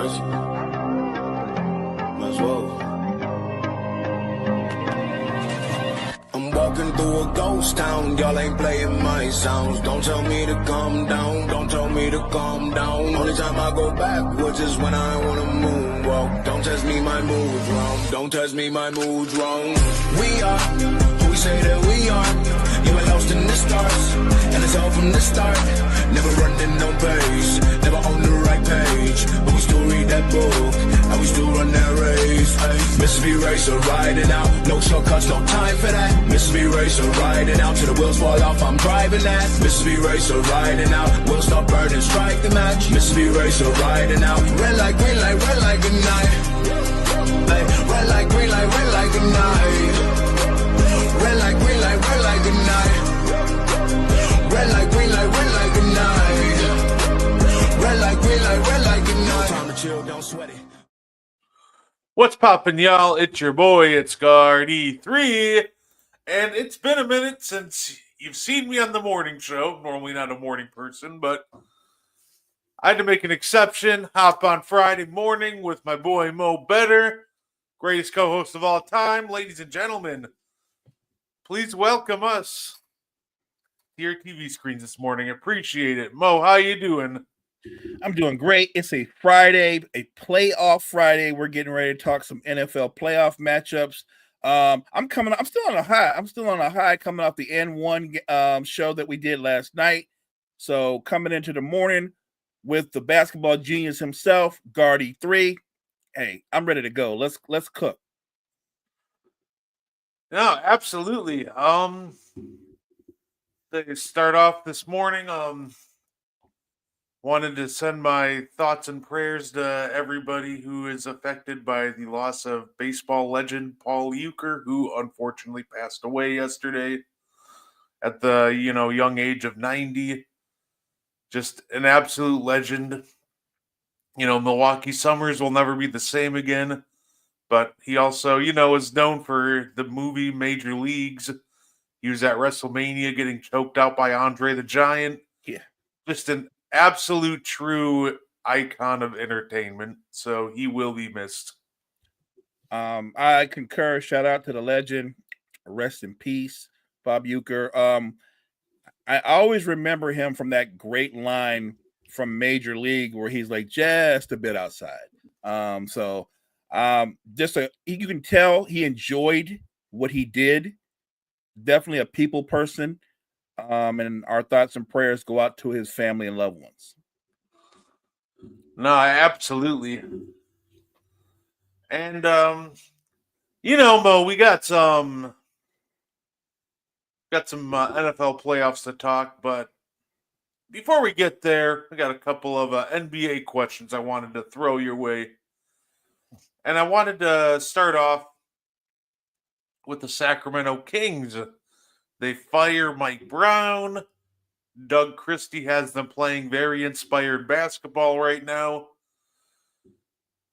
stars. Might as well. I'm walking through a ghost town, y'all ain't playing my sounds. Don't tell me to calm down, don't tell me to calm down. Only time I go backwards is when I wanna moonwalk. Don't test me, my mood's wrong. Don't test me, my mood's wrong. We are who we say that we are. You were lost in the stars, and it's all from the start. Never running no pace, never on the right page, but we still read that book, and we still run that race. Ay. Mississippi Racer riding out, no shortcuts, no time for that. Mississippi Racer riding out, till the wheels fall off, I'm driving that. Mississippi Racer riding out, wheels stop burning, strike the match. Mississippi Racer riding out, red light, green light, red light, good night. Ay. Red light, green light, red light, good night. Red light, green light, red light, good night. Red light, green light, red light, good night. Red light, green light, red light, good night. Time to chill, don't sweat it. What's poppin', y'all? It's your boy, it's Gardi3, and it's been a minute since you've seen me on the morning show. Normally not a morning person, but I had to make an exception. Hop on Friday morning with my boy Mo Better, greatest co-host of all time. Ladies and gentlemen, please welcome us to your TV screens this morning. Appreciate it. Mo, how you doing? I'm doing great. It's a Friday, a playoff Friday. We're getting ready to talk some NFL playoff matchups. I'm still on a high. I'm still on a high coming off the N1 show that we did last night. So coming into the morning with the basketball genius himself, Gardi3. Hey, I'm ready to go. Let's cook. No, absolutely. To start off this morning, wanted to send my thoughts and prayers to everybody who is affected by the loss of baseball legend Paul Euchre, who unfortunately passed away yesterday at the young age of 90. Just an absolute legend. Milwaukee Summers will never be the same again. But he also, is known for the movie Major Leagues. He was at WrestleMania getting choked out by Andre the Giant. Yeah. Just an absolute true icon of entertainment. So he will be missed. I concur. Shout out to the legend. Rest in peace, Bob Euchre. I always remember him from that great line from Major League where he's like just a bit outside. You can tell he enjoyed what he did. Definitely a people person. And our thoughts and prayers go out to his family and loved ones. No, absolutely. And Mo, we got some NFL playoffs to talk, but before we get there, I got a couple of NBA questions I wanted to throw your way. And I wanted to start off with the Sacramento Kings. They fire Mike Brown. Doug Christie has them playing very inspired basketball right now.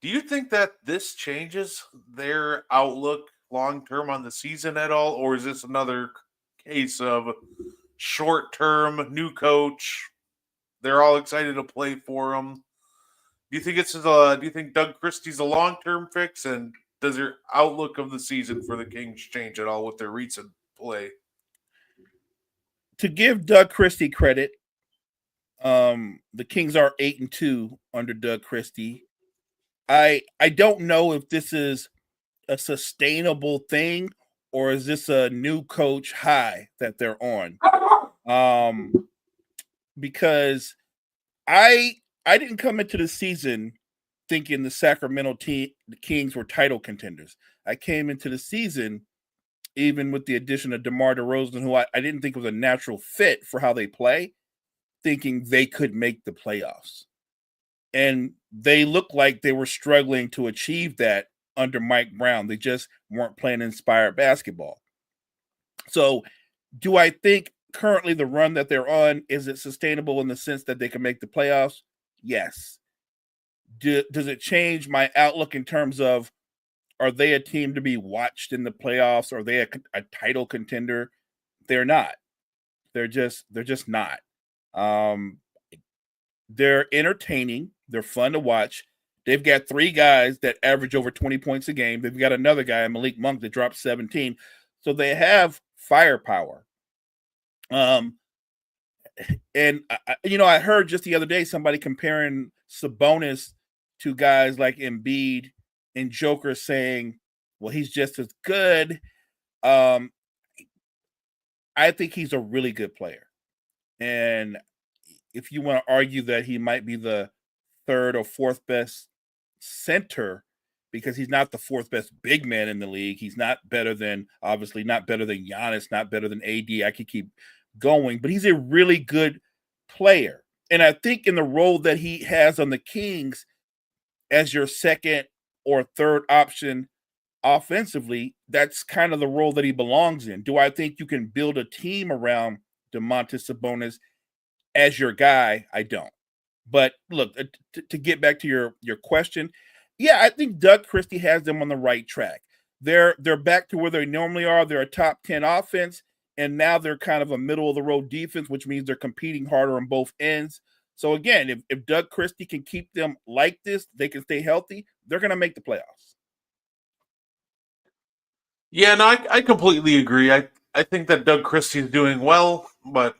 Do you think that this changes their outlook long-term on the season at all? Or is this another case of short-term, new coach? They're all excited to play for him. Do you think Doug Christie's a long-term fix, and does your outlook of the season for the Kings change at all with their recent play? To give Doug Christie credit, the Kings are 8-2 under Doug Christie. I don't know if this is a sustainable thing or is this a new coach high that they're on? Because I didn't come into the season thinking the Sacramento the Kings were title contenders. I came into the season, even with the addition of DeMar DeRozan, who I didn't think was a natural fit for how they play, thinking they could make the playoffs. And they looked like they were struggling to achieve that under Mike Brown. They just weren't playing inspired basketball. So do I think currently the run that they're on, is it sustainable in the sense that they can make the playoffs? Yes. Does it change my outlook in terms of, are they a team to be watched in the playoffs? Are they a title contender? They're not. They're just not. They're entertaining. They're fun to watch. They've got 3 guys that average over 20 points a game. They've got another guy, Malik Monk, that dropped 17. So they have firepower. And I heard just the other day somebody comparing Sabonis to guys like Embiid and Joker, saying, well, he's just as good. I think he's a really good player. And if you want to argue that he might be the 3rd or 4th best center, because he's not the 4th best big man in the league, he's not better than Giannis, not better than AD. I could keep going, but he's a really good player. And I think in the role that he has on the Kings as your 2nd or 3rd option offensively, that's kind of the role that he belongs in. Do I think you can build a team around Domantas Sabonis as your guy? I don't. But look, to get back to your question, yeah, I think Doug Christie has them on the right track. They're back to where they normally are. They're a top 10 offense, and now they're kind of a middle of the road defense, which means they're competing harder on both ends. So again, if Doug Christie can keep them like this, they can stay healthy, they're going to make the playoffs. Yeah, no, I completely agree. I think that Doug Christie is doing well, but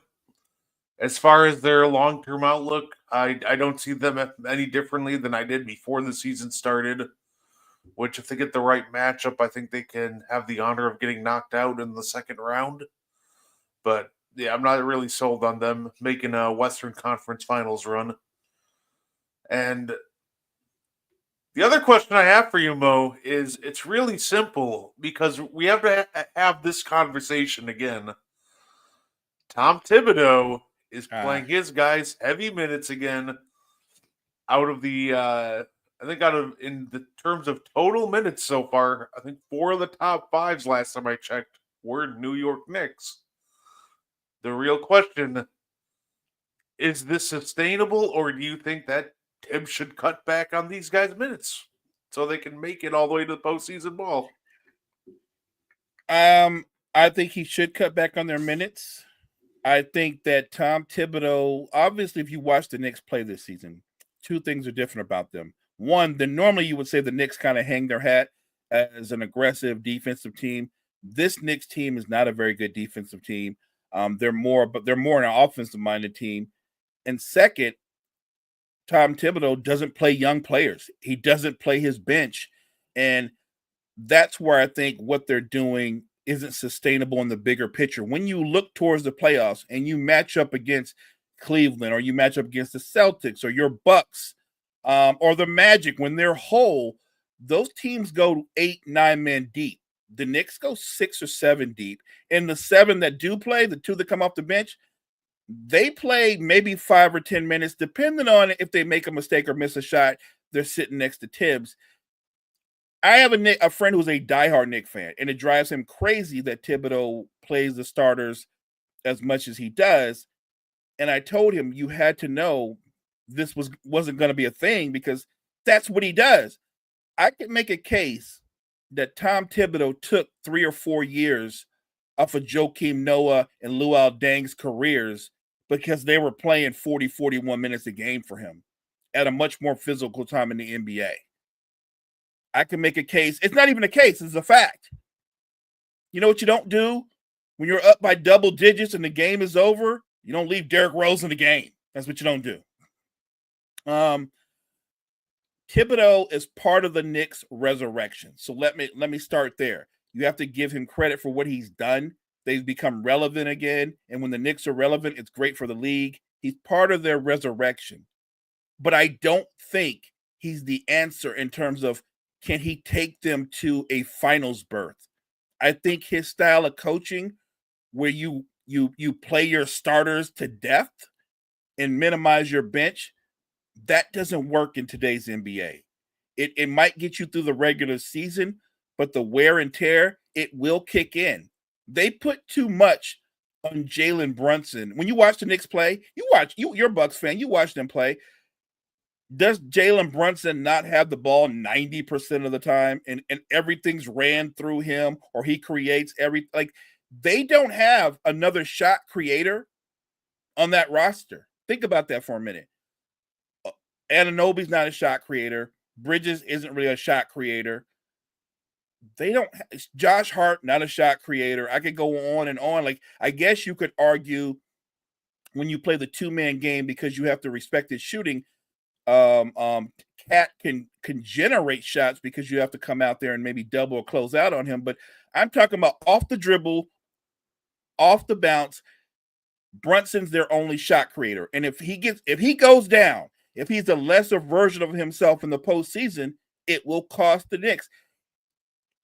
as far as their long-term outlook, I don't see them any differently than I did before the season started, which if they get the right matchup, I think they can have the honor of getting knocked out in the 2nd round. But yeah, I'm not really sold on them making a Western Conference Finals run. And the other question I have for you, Mo, is it's really simple because we have to have this conversation again. Tom Thibodeau is playing his guys heavy minutes again. Out of the, in the terms of total minutes so far, I think 4 of the top 5s last time I checked were New York Knicks. The real question, is this sustainable, or do you think that Tim should cut back on these guys' minutes so they can make it all the way to the postseason ball? I think he should cut back on their minutes. I think that Tom Thibodeau, obviously, if you watch the Knicks play this season, 2 things are different about them. One, then normally you would say the Knicks kind of hang their hat as an aggressive defensive team. This Knicks team is not a very good defensive team. They're more an offensive-minded team. And second, Tom Thibodeau doesn't play young players. He doesn't play his bench. And that's where I think what they're doing isn't sustainable in the bigger picture. When you look towards the playoffs and you match up against Cleveland, or you match up against the Celtics or your Bucks, or the Magic, when they're whole, those teams go 8, 9 men deep. The Knicks go 6 or 7 deep. And the 7 that do play, the 2 that come off the bench, they play maybe 5 or 10 minutes, depending on if they make a mistake or miss a shot. They're sitting next to Tibbs. I have a friend who's a diehard Knicks fan, and it drives him crazy that Thibodeau plays the starters as much as he does. And I told him, you had to know this wasn't going to be a thing, because that's what he does. I could make a case that Tom Thibodeau took 3 or 4 years off of Joakim Noah and Luol Deng's careers because they were playing 40, 41 minutes a game for him at a much more physical time in the NBA. I can make a case. It's not even a case. It's a fact. You know what you don't do when you're up by double digits and the game is over? You don't leave Derrick Rose in the game. That's what you don't do. Thibodeau is part of the Knicks' resurrection. So let me start there. You have to give him credit for what he's done. They've become relevant again. And when the Knicks are relevant, it's great for the league. He's part of their resurrection. But I don't think he's the answer in terms of, can he take them to a finals berth? I think his style of coaching, where you play your starters to death and minimize your bench, that doesn't work in today's NBA. It might get you through the regular season, but the wear and tear, it will kick in. They put too much on Jalen Brunson. When you watch the Knicks play, you're a Bucks fan, you watch them play. Does Jalen Brunson not have the ball 90% of the time, and everything's ran through him, or he creates they don't have another shot creator on that roster? Think about that for a minute. Anunoby's not a shot creator. Bridges isn't really a shot creator. They don't. Josh Hart, not a shot creator. I could go on and on. Like, I guess you could argue when you play the 2-man game, because you have to respect his shooting. Cat can generate shots because you have to come out there and maybe double or close out on him. But I'm talking about off the dribble, off the bounce. Brunson's their only shot creator, and if he goes down, if he's a lesser version of himself in the postseason, it will cost the Knicks.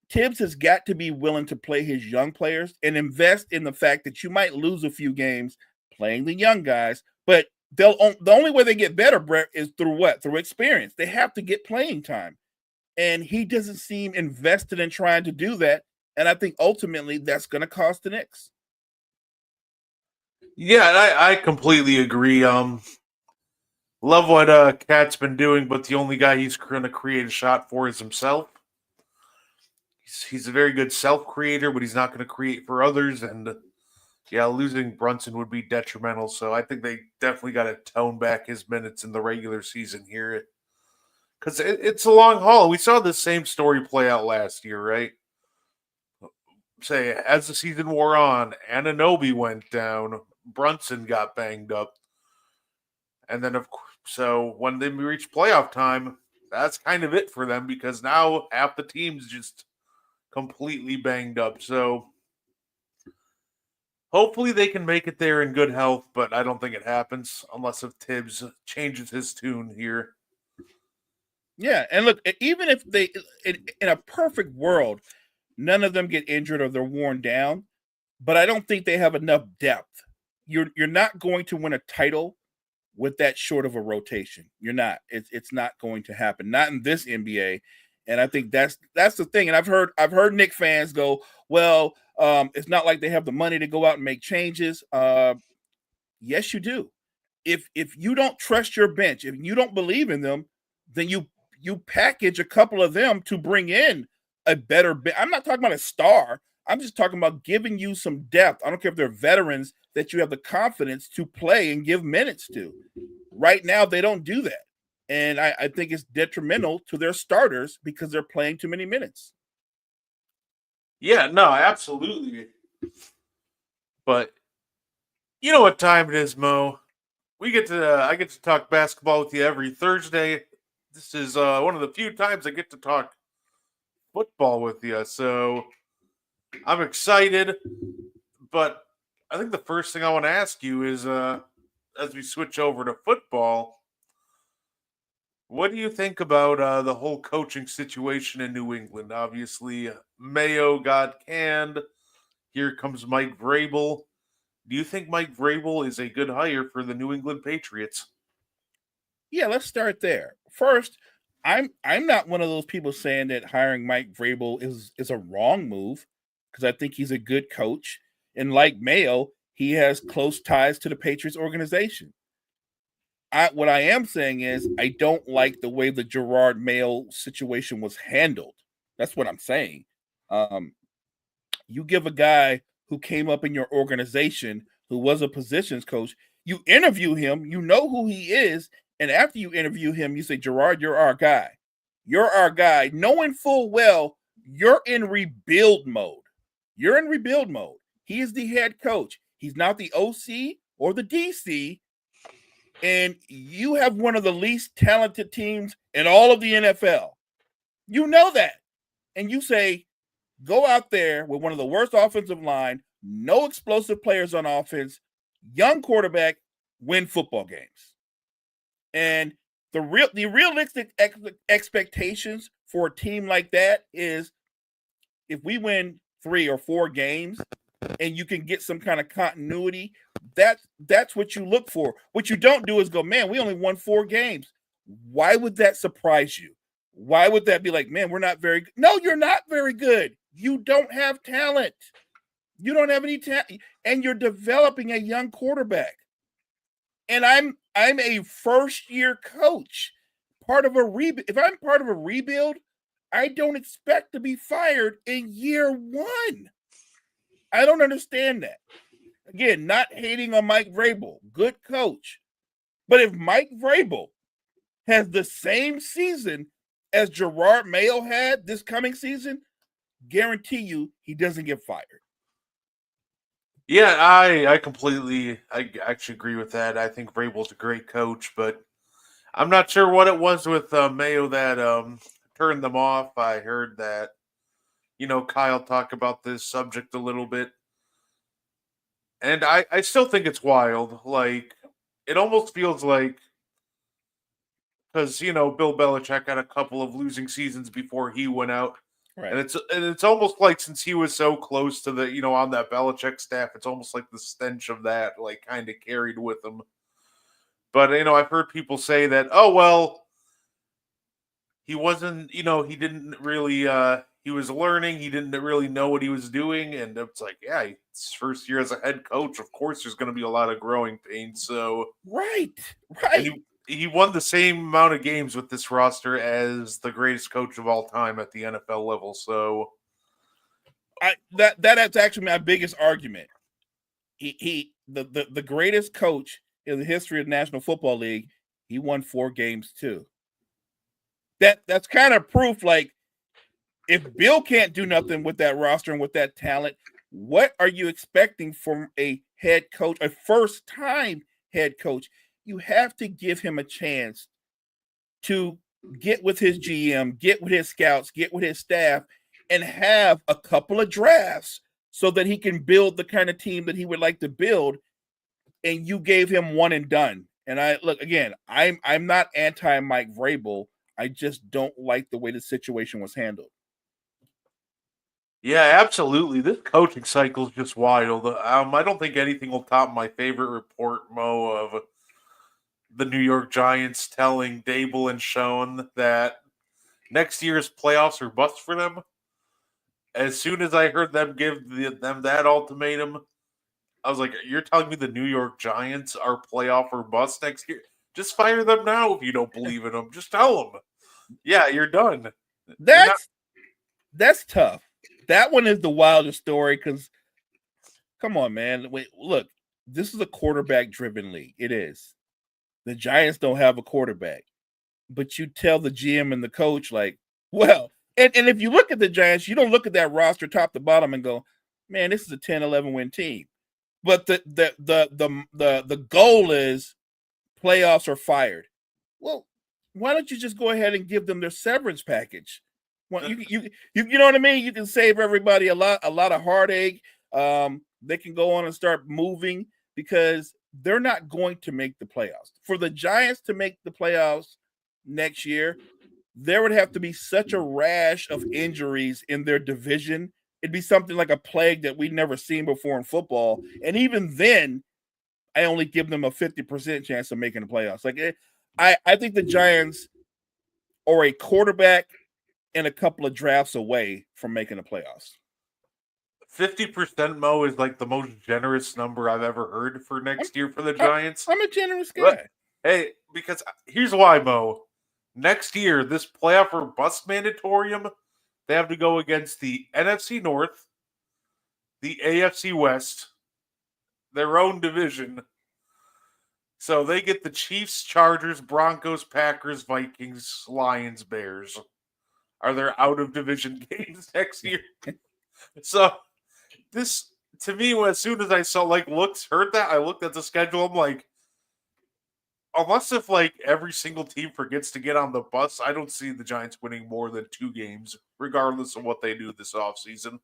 Tibbs has got to be willing to play his young players and invest in the fact that you might lose a few games playing the young guys, but the only way they get better, Brett, is through what? Through experience. They have to get playing time. And he doesn't seem invested in trying to do that. And I think ultimately that's going to cost the Knicks. Yeah, I completely agree. Love what Cat's been doing, but the only guy he's going to create a shot for is himself. He's a very good self-creator, but he's not going to create for others. And yeah, losing Brunson would be detrimental. So I think they definitely got to tone back his minutes in the regular season here. Because it's a long haul. We saw the same story play out last year, right? Say, as the season wore on, Anunoby went down, Brunson got banged up. And then, so when they reach playoff time, that's kind of it for them, because now half the team's just completely banged up. So hopefully they can make it there in good health, but I don't think it happens unless if Tibbs changes his tune here. Yeah, and look, even if they, in a perfect world, none of them get injured or they're worn down, but I don't think they have enough depth. You're not going to win a title with that short of a rotation. You're not. It's not going to happen. Not in this NBA. And I think that's the thing. And I've heard Knicks fans go, well, it's not like they have the money to go out and make changes. Yes, you do. If you don't trust your bench, if you don't believe in them, then you package a couple of them to bring in a better bench. I'm not talking about a star. I'm just talking about giving you some depth. I don't care if they're veterans that you have the confidence to play and give minutes to. Right now, they don't do that. And I think it's detrimental to their starters because they're playing too many minutes. Yeah, no, absolutely. But you know what time it is, Mo? I get to talk basketball with you every Thursday. This is one of the few times I get to talk football with you, so I'm excited. But I think the first thing I want to ask you is, as we switch over to football, what do you think about the whole coaching situation in New England? Obviously, Mayo got canned. Here comes Mike Vrabel. Do you think Mike Vrabel is a good hire for the New England Patriots? Yeah, let's start there. First, I'm not one of those people saying that hiring Mike Vrabel is a wrong move, because I think he's a good coach. And like Mayo, he has close ties to the Patriots organization. What I am saying is I don't like the way the Gerard Mayo situation was handled. That's what I'm saying. You give a guy who came up in your organization, who was a positions coach, you interview him, you know who he is, and after you interview him, you say, Gerard, you're our guy. You're our guy, knowing full well you're in rebuild mode. You're in rebuild mode. He is the head coach. He's not the OC or the DC. And you have one of the least talented teams in all of the NFL. You know that. And you say, go out there with one of the worst offensive line, no explosive players on offense, young quarterback, win football games. And the realistic expectations for a team like that is, if we win 3 or 4 games and you can get some kind of continuity, that's what you look for. What you don't do is go, man, we only won 4 games. Why would that surprise you? Why would that be like, man, we're not very good? No, you're not very good. You don't have talent. You don't have any talent, and you're developing a young quarterback. And I'm a first-year coach, part of a rebuild. If I'm part of a rebuild, I don't expect to be fired in year 1. I don't understand that. Again, not hating on Mike Vrabel, good coach. But if Mike Vrabel has the same season as Gerard Mayo had this coming season, guarantee you he doesn't get fired. Yeah, I actually agree with that. I think Vrabel's a great coach, but I'm not sure what it was with Mayo that turned them off. I heard that, Kyle talk about this subject a little bit. And I still think it's wild. Like, it almost feels like, because, Bill Belichick had a couple of losing seasons before he went out. Right. And it's almost like, since he was so close to the, on that Belichick staff, it's almost like the stench of that, like, kind of carried with him. But, I've heard people say that, oh, well, he wasn't, he didn't really, he was learning. He didn't really know what he was doing. And it's like, yeah, it's his first year as a head coach. Of course, there's going to be a lot of growing pains. So, right. And he won the same amount of games with this roster as the greatest coach of all time at the NFL level. So, that's actually my biggest argument. The greatest coach in the history of the National Football League, he won 4 games too. That's kind of proof, like, if Bill can't do nothing with that roster and with that talent, what are you expecting from a head coach, a first-time head coach? You have to give him a chance to get with his GM, get with his scouts, get with his staff, and have a couple of drafts so that he can build the kind of team that he would like to build. And you gave him one and done. And I'm not anti Mike Vrabel. I just don't like the way the situation was handled. Yeah, absolutely. This coaching cycle is just wild. I don't think anything will top my favorite report, Mo, of the New York Giants telling Dable and Schoen that next year's playoffs are bust for them. As soon as I heard them give them that ultimatum, I was like, you're telling me the New York Giants are playoff or bust next year? Just fire them now if you don't believe in them. Just tell them. Yeah, you're done. That's tough. That one is the wildest story because, come on, man. Wait, look, this is a quarterback-driven league. It is. The Giants don't have a quarterback. But you tell the GM and the coach, like, well, and if you look at the Giants, you don't look at that roster top to bottom and go, man, this is a 10-11 win team. But the goal is playoffs or fired. Well, why don't you just go ahead and give them their severance package? Well, you know what I mean? You can save everybody a lot of heartache. They can go on and start moving because they're not going to make the playoffs. For the Giants to make the playoffs next year, there would have to be such a rash of injuries in their division. It'd be something like a plague that we've never seen before in football. And even then, I only give them a 50% chance of making the playoffs. Like, I think the Giants are a quarterback and a couple of drafts away from making the playoffs. 50%, Mo, is like the most generous number I've ever heard for next year for the Giants. I'm a generous guy. But, hey, because here's why, Mo. Next year, this playoff or bust mandatorium, they have to go against the NFC North, the AFC West, their own division. So they get the Chiefs, Chargers, Broncos, Packers, Vikings, Lions, Bears. Are there out of division games next year? So this, to me, as soon as I saw, heard that, I looked at the schedule. I'm like, unless if every single team forgets to get on the bus, I don't see the Giants winning more than 2 games, regardless of what they do this offseason.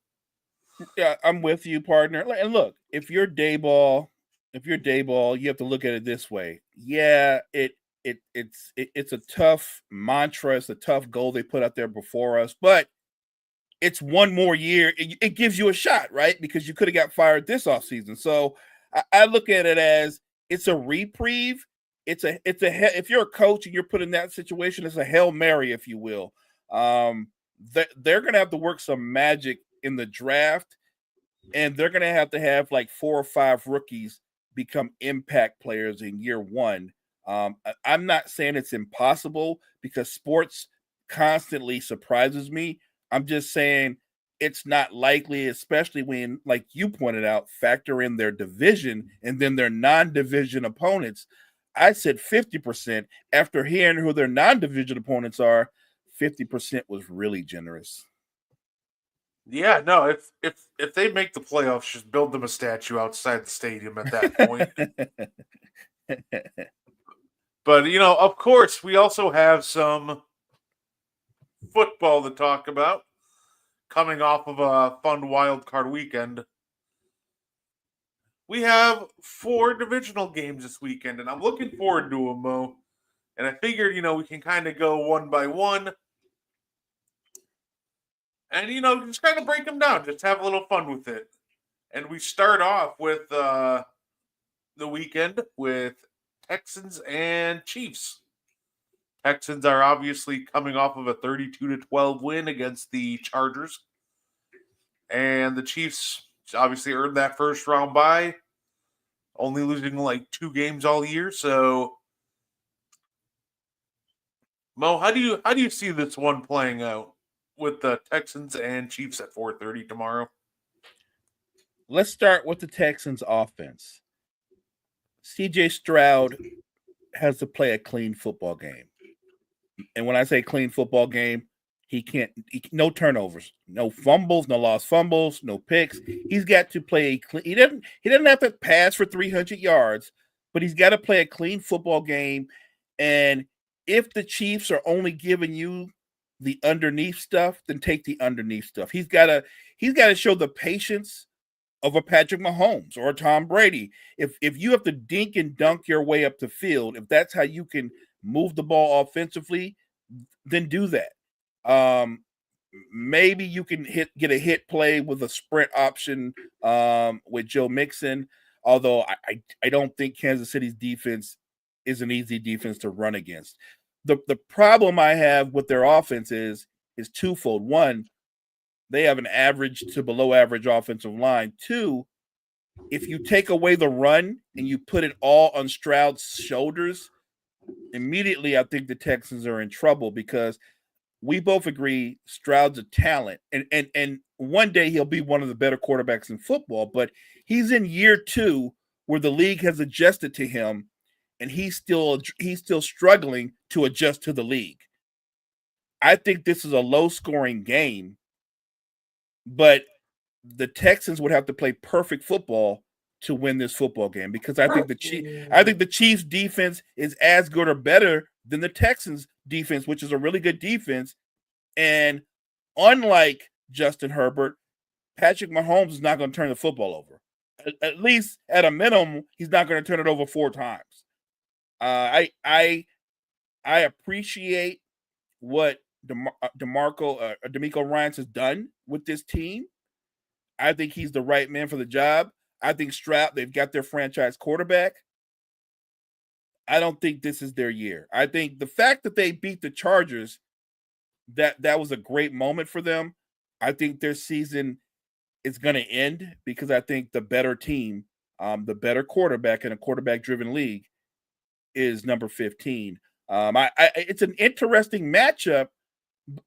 Yeah, I'm with you, partner. And look, if you're Dayball, you have to look at it this way. Yeah, it's a tough mantra. It's a tough goal they put out there before us, but it's one more year. It gives you a shot, right? Because you could have got fired this offseason. So I look at it as it's a reprieve. If you're a coach and you're put in that situation, it's a Hail Mary, if you will. They're going to have to work some magic in the draft, and they're going to have like 4 or 5 rookies become impact players in year one. I'm not saying it's impossible because sports constantly surprises me. I'm just saying it's not likely, especially when, like you pointed out, factor in their division and then their non-division opponents. I said 50%. After hearing who their non-division opponents are, 50% was really generous. Yeah, no, if they make the playoffs, just build them a statue outside the stadium at that point. But, of course, we also have some football to talk about coming off of a fun wild card weekend. We have 4 divisional games this weekend, and I'm looking forward to them, Mo. And I figured, we can kind of go one by one. And, just kind of break them down. Just have a little fun with it. And we start off with the weekend with Texans and Chiefs. Texans are obviously coming off of a 32-12 win against the Chargers. And the Chiefs obviously earned that first round bye, only losing like 2 games all year. So, Mo, how do you see this one playing out with the Texans and Chiefs at 4:30 tomorrow? Let's start with the Texans offense. CJ Stroud has to play a clean football game. And when I say clean football game, no turnovers, no fumbles, no lost fumbles, no picks. He's got to play a clean. He doesn't have to pass for 300 yards, but he's got to play a clean football game. And if the Chiefs are only giving you the underneath stuff, then take the underneath stuff. He's got to show the patience of a Patrick Mahomes or a Tom Brady. If you have to dink and dunk your way up the field, if that's how you can move the ball offensively, then do that. Maybe you can get a hit play with a sprint option with Joe Mixon. Although I don't think Kansas City's defense is an easy defense to run against. The problem I have with their offense is twofold. One, they have an average to below average offensive line. Two, if you take away the run and you put it all on Stroud's shoulders, immediately I think the Texans are in trouble because we both agree Stroud's a talent. And one day he'll be one of the better quarterbacks in football, but he's in year 2 where the league has adjusted to him and he's still struggling to adjust to the league. I think this is a low-scoring game, but the Texans would have to play perfect football to win this football game because I think the Chiefs defense is as good or better than the Texans defense, which is a really good defense. And unlike Justin Herbert, Patrick Mahomes is not going to turn the football over. At least at a minimum, he's not going to turn it over 4 times. I appreciate what DeMeco Ryans has done with this team. I think he's the right man for the job. I think Stroud, they've got their franchise quarterback. I don't think this is their year. I think the fact that they beat the Chargers, that was a great moment for them. I think their season is going to end because I think the better team, the better quarterback in a quarterback-driven league is number 15. It's an interesting matchup,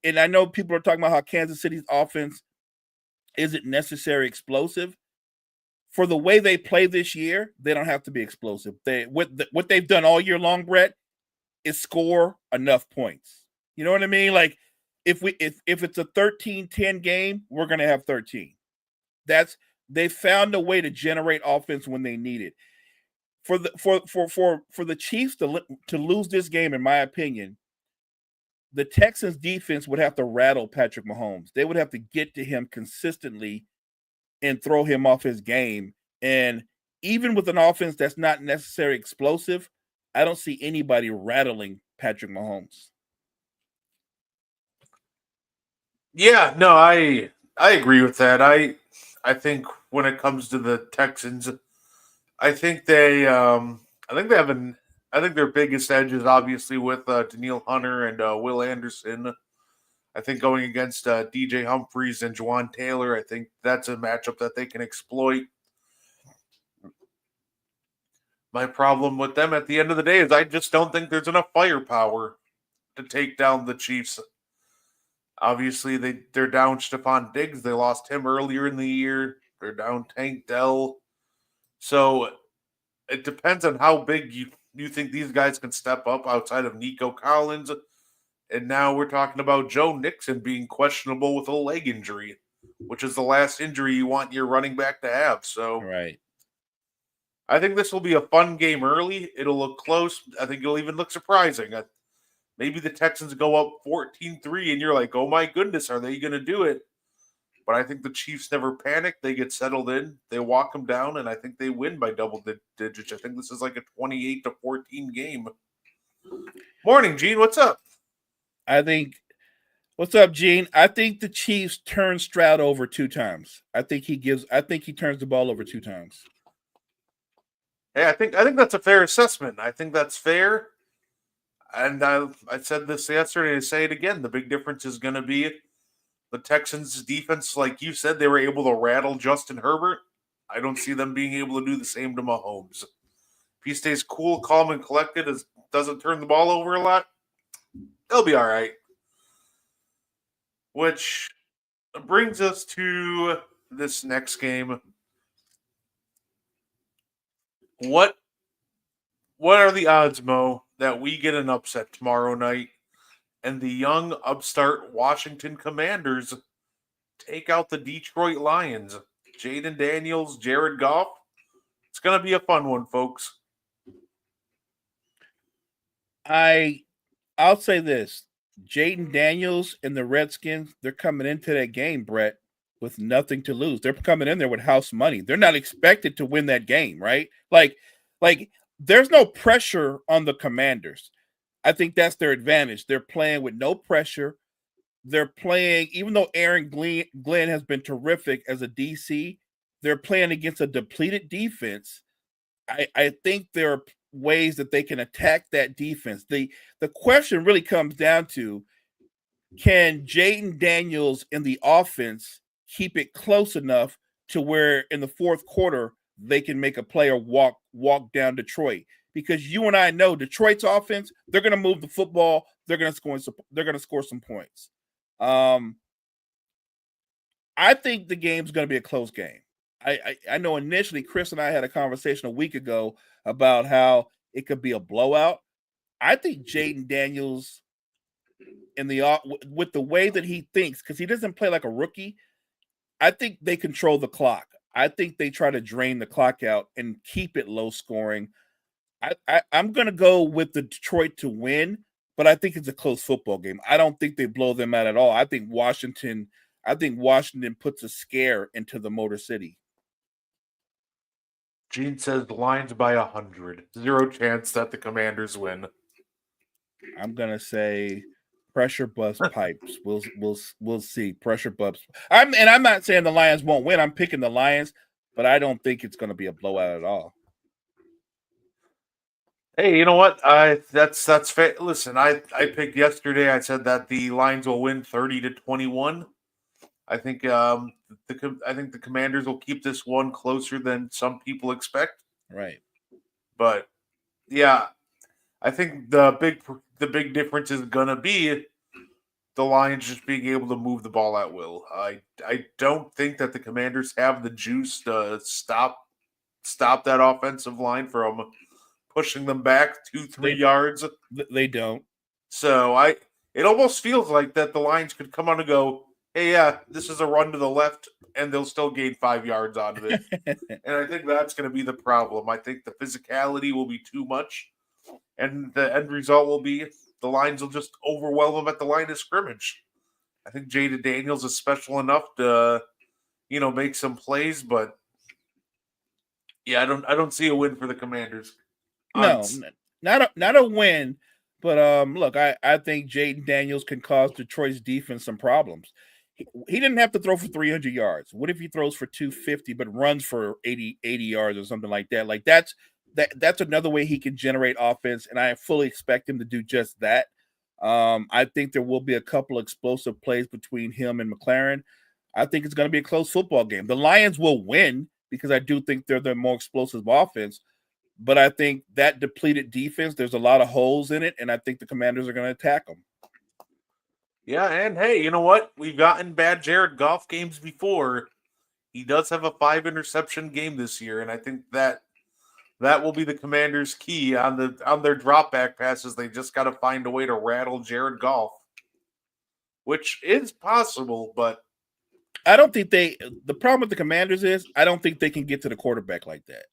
and I know people are talking about how Kansas City's offense isn't necessarily explosive. For the way they play this year, they don't have to be explosive. What they've done all year long, Brett, is score enough points. You know what I mean? Like if it's a 13-10 game, we're going to have 13. They found a way to generate offense when they need it. For the Chiefs to lose this game, in my opinion, the Texans defense would have to rattle Patrick Mahomes. They would have to get to him consistently and throw him off his game. And even with an offense that's not necessarily explosive, I don't see anybody rattling Patrick Mahomes. Yeah, no, I agree with that. I think when it comes to the Texans, I think their biggest edge is obviously with Danielle Hunter and Will Anderson. I think going against DJ Humphries and Juwan Taylor, I think that's a matchup that they can exploit. My problem with them at the end of the day is I just don't think there's enough firepower to take down the Chiefs. Obviously, they're down Stephon Diggs. They lost him earlier in the year. They're down Tank Dell. So it depends on how big you think these guys can step up outside of Nico Collins And now we're talking about Joe Nixon being questionable with a leg injury, which is the last injury you want your running back to have. So Right. I think this will be a fun game early. It'll look close. I think it'll even look surprising. Maybe the Texans go up 14-3 and you're like, oh my goodness, are they going to do it? But I think the Chiefs never panic. They get settled in. They walk them down, and I think they win by double digits. I think this is like a 28-14 game. Morning, Gene. What's up? What's up, Gene? I think the Chiefs turn Stroud over 2 times. I think he turns the ball over 2 times. Hey, I think that's a fair assessment. I think that's fair. And I said this yesterday. I say it again. The big difference is going to be the Texans' defense. Like you said, they were able to rattle Justin Herbert. I don't see them being able to do the same to Mahomes. If he stays cool, calm, and collected, doesn't turn the ball over a lot, they'll be all right. Which brings us to this next game. What are the odds, Mo, that we get an upset tomorrow night and the young upstart Washington Commanders take out the Detroit Lions? Jaden Daniels, Jared Goff. It's going to be a fun one, folks. I'll say this. Jaden Daniels and the Redskins, they're coming into that game, Brett, with nothing to lose. They're coming in there with house money. They're not expected to win that game, right? Like there's no pressure on the Commanders. I think that's their advantage. They're playing with no pressure. They're playing, even though Aaron Glenn has been terrific as a DC, they're playing against a depleted defense. I think there are ways that they can attack that defense. The question really comes down to, can Jaden Daniels in the offense keep it close enough to where in the fourth quarter they can make a player walk down Detroit? Because you and I know Detroit's offense, they're going to move the football, they're going to score some points. I think the game's going to be a close game. I know initially Chris and I had a conversation a week ago about how it could be a blowout. I think Jaden Daniels with the way that he thinks, because he doesn't play like a rookie, I think they control the clock. I think they try to drain the clock out and keep it low scoring. I'm going to go with the Detroit to win, but I think it's a close football game. I don't think they blow them out at all. I think Washington puts a scare into the Motor City. Gene says the Lions by 100. 0 chance that the Commanders win. I'm gonna say pressure bust pipes. We'll see. Pressure bust. I'm not saying the Lions won't win. I'm picking the Lions, but I don't think it's gonna be a blowout at all. Hey, you know what? That's fair. Listen, I picked yesterday. I said that the Lions will win 30-21. I think the Commanders will keep this one closer than some people expect. Right. But yeah, I think the big difference is gonna be the Lions just being able to move the ball at will. I don't think that the Commanders have the juice to stop that offensive line from pushing them back 2-3 yards. They don't. So it almost feels like that the Lions could come on and go, hey, yeah, this is a run to the left, and they'll still gain 5 yards out of it. And I think that's going to be the problem. I think the physicality will be too much, and the end result will be the Lions will just overwhelm them at the line of scrimmage. I think Jaden Daniels is special enough to, make some plays, but yeah, I don't see a win for the Commanders. No, not a win. But look, I think Jaden Daniels can cause Detroit's defense some problems. He didn't have to throw for 300 yards. What if he throws for 250 but runs for 80 yards or something like that? Like that's another way he can generate offense, and I fully expect him to do just that. I think there will be a couple of explosive plays between him and McLaren. I think it's going to be a close football game. The Lions will win because I do think they're the more explosive offense. But I think that depleted defense, there's a lot of holes in it, and I think the Commanders are going to attack them. Yeah, and hey, you know what? We've gotten bad Jared Goff games before. He does have a 5-interception game this year, and I think that will be the Commanders' key on their drop back passes. They just got to find a way to rattle Jared Goff. which is possible, but I don't think the problem with the Commanders is I don't think they can get to the quarterback like that.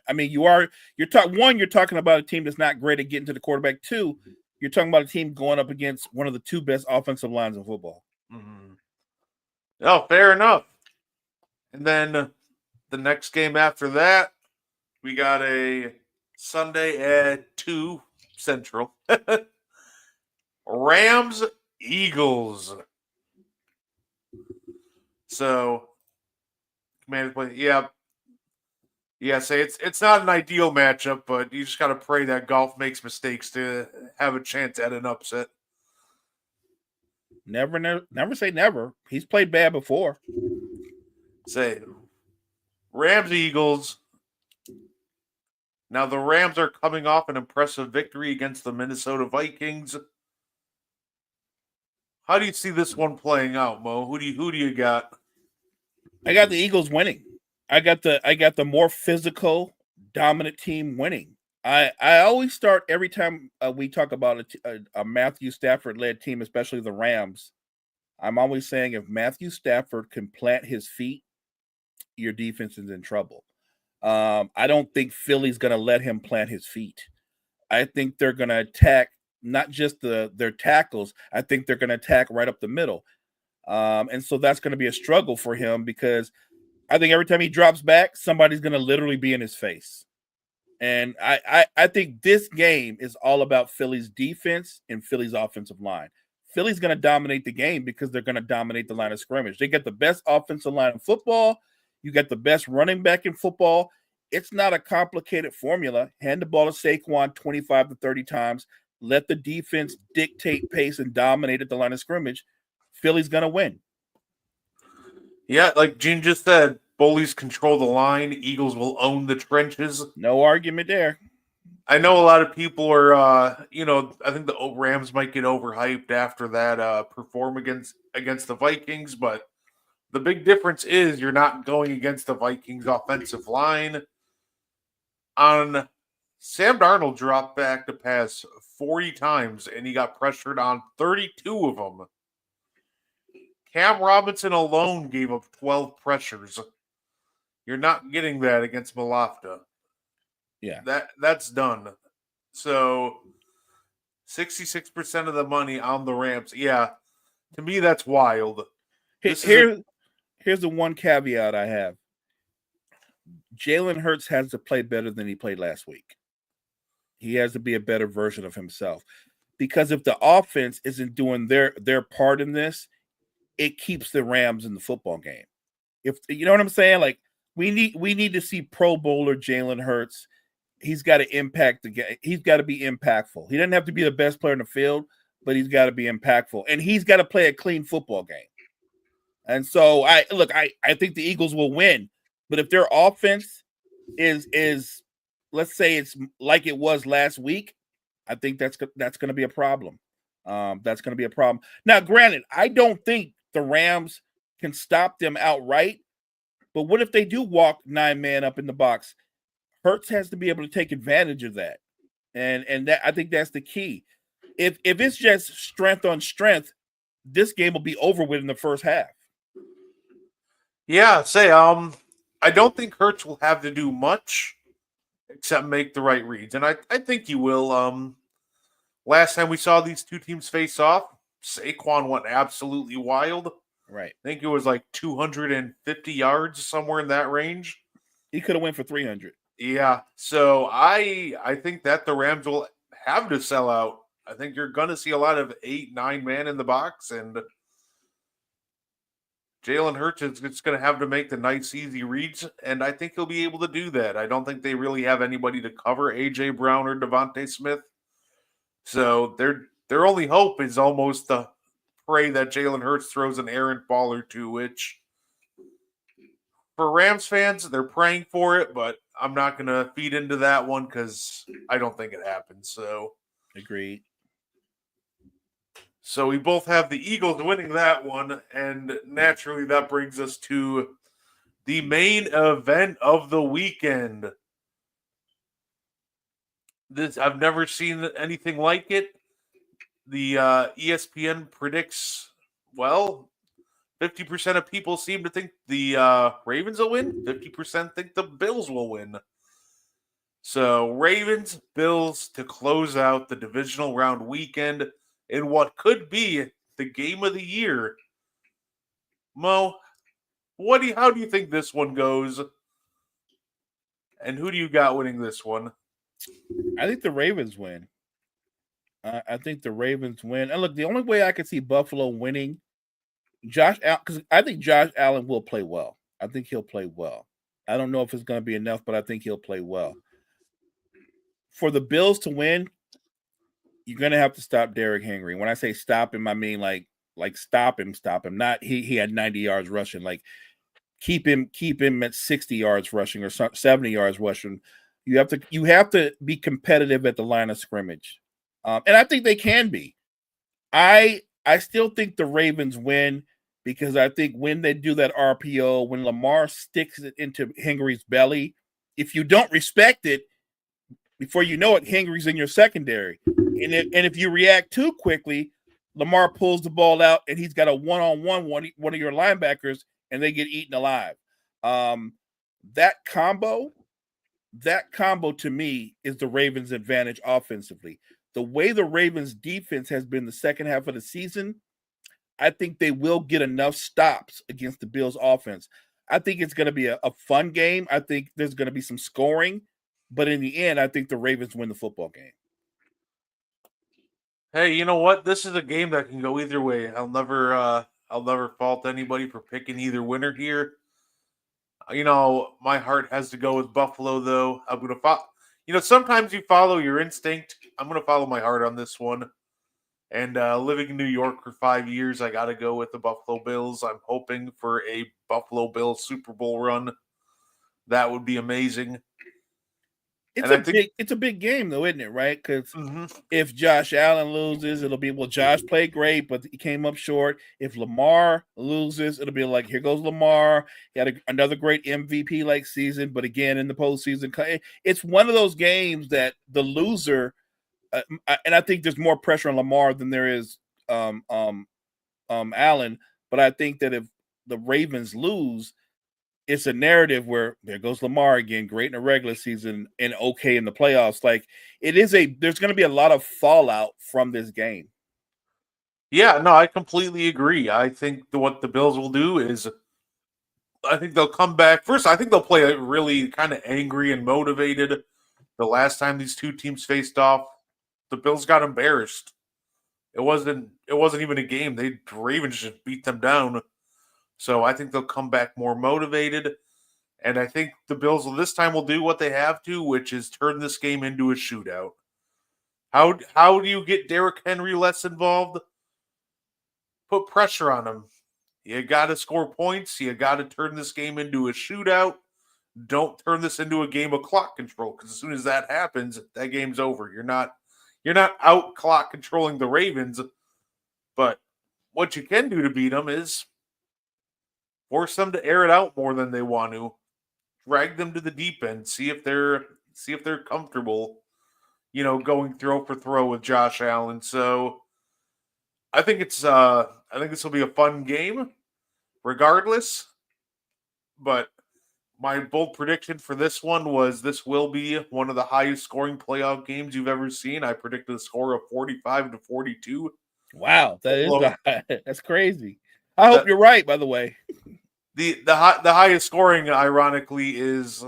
You're talking about a team that's not great at getting to the quarterback. Two, you're talking about a team going up against one of the two best offensive lines in football. Oh, fair enough. And then the next game after that, we got a Sunday at 2 Central. Rams Eagles. So Commanders play, say it's not an ideal matchup, but you just gotta pray that Golf makes mistakes to have a chance at an upset. Never say never. He's played bad before. Say Rams Eagles. Now the Rams are coming off an impressive victory against the Minnesota Vikings. How do you see this one playing out, Mo? Who do you got? I got the Eagles winning. I got the more physical, dominant team winning. I always start every time we talk about a Matthew Stafford led team, especially the Rams. I'm always saying if Matthew Stafford can plant his feet, your defense is in trouble. I don't think Philly's going to let him plant his feet. I think they're going to attack not just their tackles. I think they're going to attack right up the middle. And so that's going to be a struggle for him because I think every time he drops back, somebody's going to literally be in his face. And I think this game is all about Philly's defense and Philly's offensive line. Philly's going to dominate the game because they're going to dominate the line of scrimmage. They get the best offensive line in football. You get the best running back in football. It's not a complicated formula. Hand the ball to Saquon 25 to 30 times. Let the defense dictate pace and dominate at the line of scrimmage. Philly's going to win. Yeah, like Gene just said, bullies control the line. Eagles will own the trenches. No argument there. I know a lot of people are, I think the Rams might get overhyped after that perform against the Vikings, but the big difference is you're not going against the Vikings offensive line. On Sam Darnold dropped back to pass 40 times, and he got pressured on 32 of them. Cam Robinson alone gave up 12 pressures. You're not getting that against Malafta. Yeah. That's done. So 66% of the money on the Rams. Yeah. To me, that's wild. Here's the one caveat I have. Jalen Hurts has to play better than he played last week. He has to be a better version of himself. Because if the offense isn't doing their part in this, it keeps the Rams in the football game. If you know what I'm saying? Like we need to see Pro Bowler Jalen Hurts. He's got to impact the game. He's got to be impactful. He doesn't have to be the best player in the field, but he's got to be impactful. And he's got to play a clean football game. And so I think the Eagles will win. But if their offense is let's say it's like it was last week, I think that's going to be a problem. That's going to be a problem. Now, granted, I don't think the Rams can stop them outright. But what if they do walk 9-man up in the box? Hurts has to be able to take advantage of that. And that I think that's the key. If it's just strength on strength, this game will be over with in the first half. Yeah, I don't think Hurts will have to do much except make the right reads. And I think he will. Last time we saw these two teams face off, Saquon went absolutely wild. Right. I think it was like 250 yards, somewhere in that range. He could have went for 300. Yeah. So I think that the Rams will have to sell out. I think you're going to see a lot of 8-9 man in the box, and Jalen Hurts is going to have to make the nice, easy reads, and I think he'll be able to do that. I don't think they really have anybody to cover A.J. Brown or Devontae Smith. So their only hope is almost to pray that Jalen Hurts throws an errant ball or two, which for Rams fans, they're praying for it, but I'm not going to feed into that one because I don't think it happens. So agreed. So we both have the Eagles winning that one, and naturally that brings us to the main event of the weekend. I've never seen anything like it. The ESPN predicts Well, 50% of people seem to think the Ravens will win. 50% think the Bills will win. So, Ravens, Bills to close out the divisional round weekend in what could be the game of the year. Mo, how do you think this one goes? And who do you got winning this one? I think the Ravens win. I think the Ravens win. And look, the only way I could see Buffalo winning, because I think Josh Allen will play well. I think he'll play well. I don't know if it's going to be enough, but I think he'll play well. For the Bills to win, you're going to have to stop Derrick Henry. When I say stop him, I mean like stop him. Not he had 90 yards rushing. Like keep him at 60 yards rushing or 70 yards rushing. You have to be competitive at the line of scrimmage. And I think they can be. I still think the Ravens win because I think when they do that RPO, when Lamar sticks it into Henry's belly, if you don't respect it, before you know it, Henry's in your secondary. And if you react too quickly, Lamar pulls the ball out and he's got a one-on-one one of your linebackers and they get eaten alive. That combo to me is the Ravens' advantage offensively. The way the Ravens' defense has been the second half of the season, I think they will get enough stops against the Bills' offense. I think it's going to be a fun game. I think there's going to be some scoring, but in the end, I think the Ravens win the football game. Hey, you know what? This is a game that can go either way. I'll never fault anybody for picking either winner here. My heart has to go with Buffalo, though. I'm gonna follow. Sometimes you follow your instinct. I'm gonna follow my heart on this one. And living in New York for 5 years, I got to go with the Buffalo Bills. I'm hoping for a Buffalo Bills Super Bowl run. That would be amazing. It's a big game, though, isn't it? Right? Because if Josh Allen loses, it'll be, well, Josh played great, but he came up short. If Lamar loses, it'll be like, here goes Lamar. He had another great MVP-like season, but again, in the postseason, it's one of those games that the loser, and I think there's more pressure on Lamar than there is Allen. But I think that if the Ravens lose, it's a narrative where there goes Lamar again, great in the regular season and okay in the playoffs. Like there's going to be a lot of fallout from this game. Yeah, no, I completely agree. I think what the Bills will do is I think they'll come back. First, I think they'll play really kind of angry and motivated. The last time these two teams faced off, the Bills got embarrassed. It wasn't even a game. The Ravens just beat them down. So I think they'll come back more motivated. And I think the Bills this time will do what they have to, which is turn this game into a shootout. How do you get Derrick Henry less involved? Put pressure on him. You got to score points. You got to turn this game into a shootout. Don't turn this into a game of clock control, because as soon as that happens, that game's over. You're not out clock controlling the Ravens, but what you can do to beat them is force them to air it out more than they want to. Drag them to the deep end. See if they're comfortable, going throw for throw with Josh Allen. So I think this will be a fun game, regardless. But my bold prediction for this one was this will be one of the highest scoring playoff games you've ever seen. I predicted a score of 45-42. Wow, that's crazy. I hope you're right, by the way. The highest scoring, ironically, is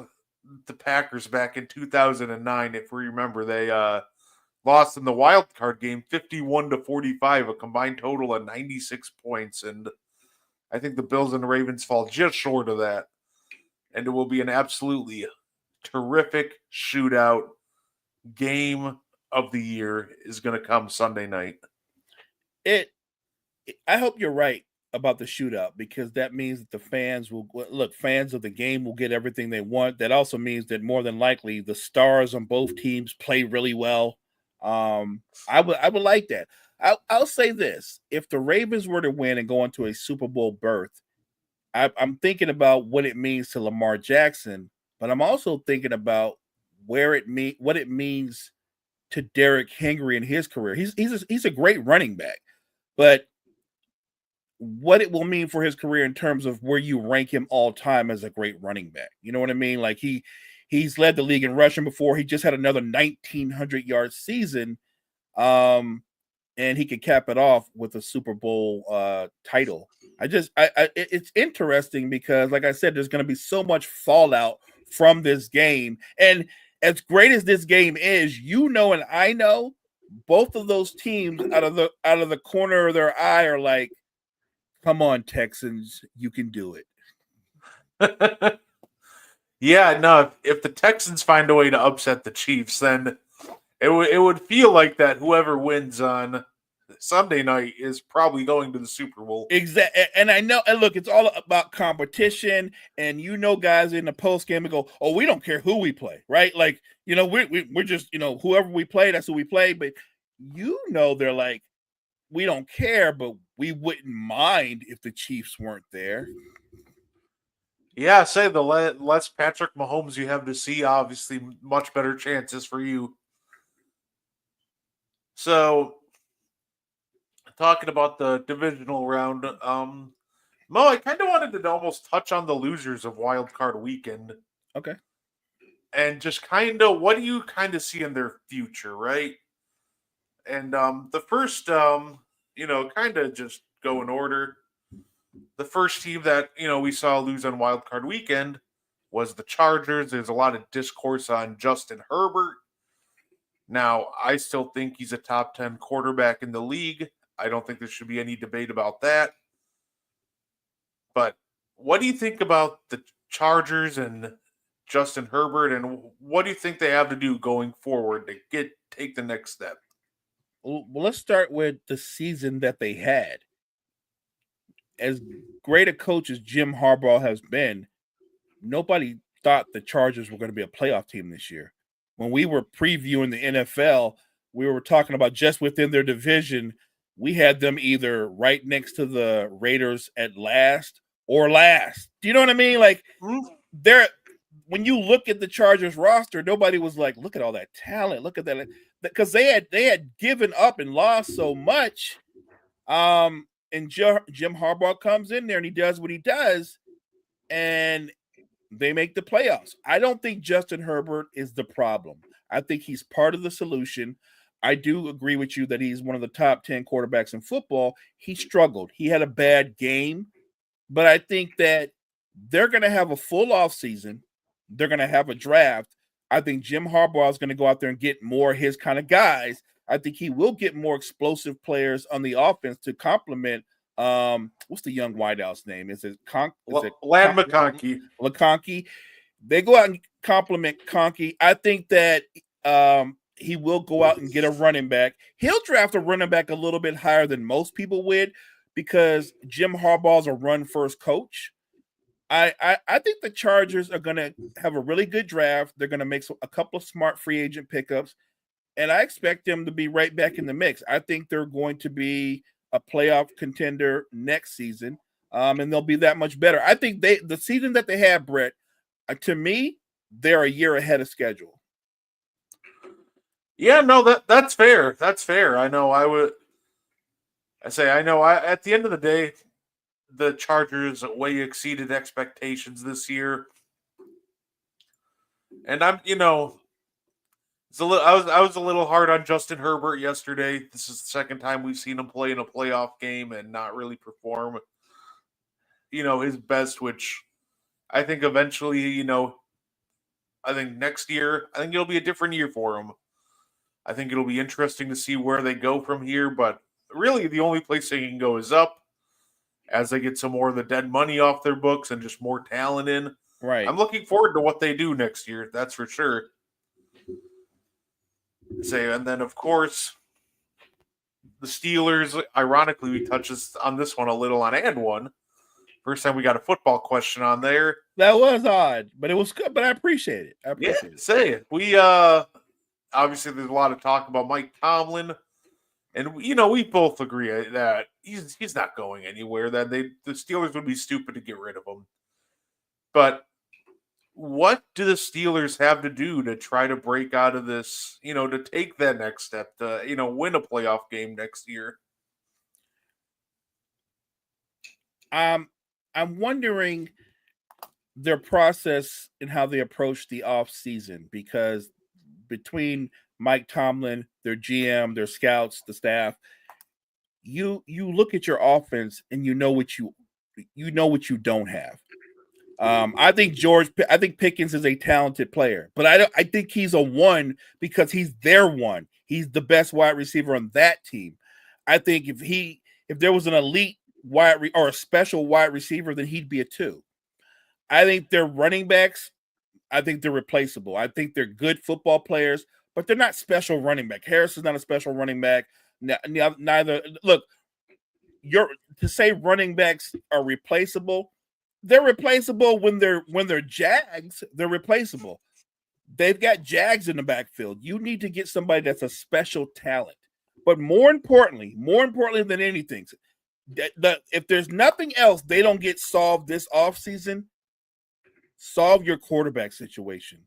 the Packers back in 2009. If we remember, they lost in the wild card game 51-45, a combined total of 96 points. And I think the Bills and the Ravens fall just short of that. And it will be an absolutely terrific shootout. Game of the year is going to come Sunday night. I hope you're right about the shootout, because that means that the fans of the game will get everything they want. That also means that more than likely the stars on both teams play really well. I would like that. I'll say this: if the Ravens were to win and go into a Super Bowl berth, I'm thinking about what it means to Lamar Jackson, but I'm also thinking about what it means to Derrick Henry in his career. He's a great running back, but what it will mean for his career in terms of where you rank him all time as a great running back. You know what I mean? Like he's led the league in rushing before. He just had another 1,900-yard season. And he could cap it off with a Super Bowl title. It's interesting because, like I said, there's going to be so much fallout from this game. And as great as this game is, and I know, both of those teams out of the corner of their eye are like, "Come on, Texans, you can do it." Yeah, no. If the Texans find a way to upset the Chiefs, then it would feel like that whoever wins on Sunday night is probably going to the Super Bowl. Exactly. And I know, and look, it's all about competition. And guys in the post game go, "Oh, we don't care who we play," right? Like, we're just, whoever we play, that's who we play. But they're like, we don't care, but we wouldn't mind if the Chiefs weren't there. Yeah, say the less Patrick Mahomes you have to see, obviously much better chances for you. So, talking about the divisional round, Mo, I kind of wanted to almost touch on the losers of Wild Card Weekend. Okay. And just kind of, what do you kind of see in their future, right? And the first, kind of just go in order. The first team that, we saw lose on Wild Card Weekend was the Chargers. There's a lot of discourse on Justin Herbert. Now, I still think he's a top 10 quarterback in the league. I don't think there should be any debate about that. But what do you think about the Chargers and Justin Herbert, and what do you think they have to do going forward to take the next step? Well, let's start with the season that they had. As great a coach as Jim Harbaugh has been, nobody thought the Chargers were going to be a playoff team this year. When we were previewing the NFL, we were talking about just within their division, we had them either right next to the Raiders at last or last. Do you know what I mean? Like, when you look at the Chargers roster, nobody was like, look at all that talent. Look at that. Because they had given up and lost so much. And Jim Harbaugh comes in there and he does what he does, and they make the playoffs. I don't think Justin Herbert is the problem. I think he's part of the solution. I do agree with you that he's one of the top 10 quarterbacks in football. He struggled. He had a bad game, but I think that they're going to have a full offseason. They're going to have a draft. I think Jim Harbaugh is going to go out there and get more of his kind of guys. I think he will get more explosive players on the offense to complement. What's the young wideout's name? Is it Lad McConkey? McConkey. They go out and compliment Conkey. I think that he will go out and get a running back. He'll draft a running back a little bit higher than most people would because Jim Harbaugh's a run-first coach. I think the Chargers are going to have a really good draft. They're going to make a couple of smart free agent pickups, and I expect them to be right back in the mix. I think they're going to be a playoff contender next season, and they'll be that much better. I think the season that they have, Brett, to me, they're a year ahead of schedule. Yeah, no, that's fair. That's fair. I know at the end of the day, the Chargers way exceeded expectations this year. And I was a little hard on Justin Herbert yesterday. This is the second time we've seen him play in a playoff game and not really perform, his best, which I think eventually, I think next year, I think it'll be a different year for him. I think it'll be interesting to see where they go from here, but really the only place they can go is up as they get some more of the dead money off their books and just more talent in. Right. I'm looking forward to what they do next year. That's for sure. And then, of course, the Steelers, ironically, we touched on this one a little on And One. First time we got a football question on there. That was odd, but it was good, but I appreciate it. Say it. We, obviously, there's a lot of talk about Mike Tomlin. And, we both agree that he's not going anywhere. That the Steelers would be stupid to get rid of him. But what do the Steelers have to do to try to break out of this, to take that next step, to, win a playoff game next year? I'm wondering their process and how they approach the off season, because between Mike Tomlin, their GM, their scouts, the staff, you look at your offense and you know what you don't have. I think Pickens is a talented player, but I think he's a one because he's their one. He's the best wide receiver on that team. I think if there was an elite or a special wide receiver, then he'd be a two. I think they're running backs. I think they're replaceable. I think they're good football players, but they're not special running back. Harris is not a special running back. Neither. Look, to say running backs are replaceable. They're replaceable when they're Jags. They're replaceable. They've got Jags in the backfield. You need to get somebody that's a special talent. But more importantly than anything, if there's nothing else they don't get solved this offseason, solve your quarterback situation.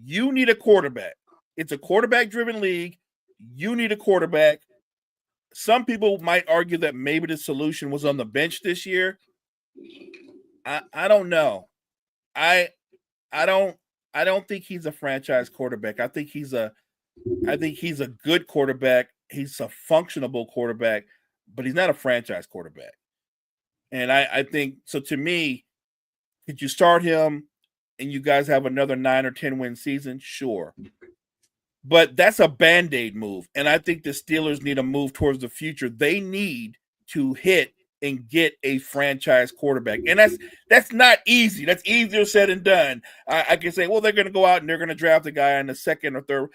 You need a quarterback. It's a quarterback-driven league. You need a quarterback. Some people might argue that maybe the solution was on the bench this year. I don't know. I don't think he's a franchise quarterback. I think he's a good quarterback. He's a functionable quarterback, but he's not a franchise quarterback. And I think so. To me, could you start him and you guys have another 9 or 10 win season? Sure. But that's a Band-Aid move. And I think the Steelers need to move towards the future. They need to hit and get a franchise quarterback. And that's not easy. That's easier said than done. I can say, well, they're going to go out and they're going to draft a guy in the second or third.